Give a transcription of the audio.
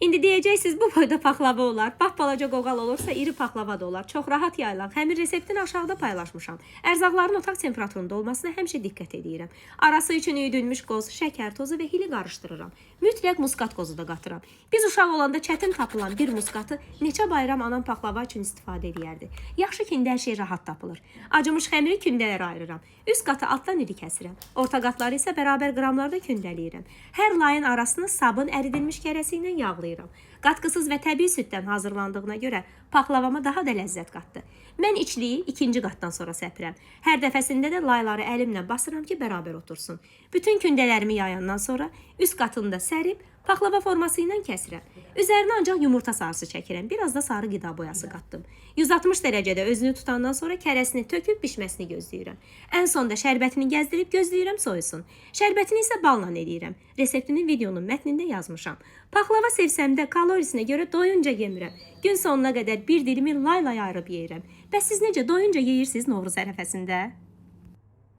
İndi deyəcəksiniz, bu boyda paxlava olar. Bax, balaca qoğal olursa, iri paxlava da olar. Çox rahat yayılan. Həmin reseptini aşağıda paylaşmışam. Ərzaqların otaq temperaturunda olmasına həmişə diqqət edirəm. Arası üçün üyüdülmüş qoz, şəkər tozu və hili qarışdırıram. Mütləq muskat qozu da qatıram. Biz uşaq olanda çətin tapılan bir muskatı neçə bayram anam paxlava üçün istifadə edərdi. Yaxşı ki, indi hər şey rahat tapılır. Acımış xəmiri kündələrə ayırıram. Üst qatı altdan iri kəsirəm. Orta qatları isə bərabər qramlarda kündəliyirəm. Hər layın arasını sabun əridilmiş kərəsi ilə yağlayıram. Qatqısız və təbii süddən hazırlandığına görə paxlavama daha da ləzzət qatdı. Mən içliyi ikinci qatdan sonra səpirəm. Hər dəfəsində də layları əlimlə basıram ki, bərabər otursun. Bütün kündələrimi yayandan sonra üst qatını da sərib paxlava forması ilə kəsirəm. Üzərinə ancaq yumurta sarısı çəkirəm. Biraz da sarı qida boyası qatdım. 160 dərəcədə özünü tutandan sonra kərəsini töküb bişməsini gözləyirəm. Ən sonda şərbətini gəzdirib gözləyirəm soyusun. Şərbətini isə balla edirəm. Reseptini videonun mətnində yazmışam. Paxlava sevsəm də kalorisinə görə doyunca yemirəm. Gün sonuna qədər bir dilimi lay-lay ayırıb yeyirəm. Bəs siz necə doyunca yeyirsiniz Novruz ərəfəsində?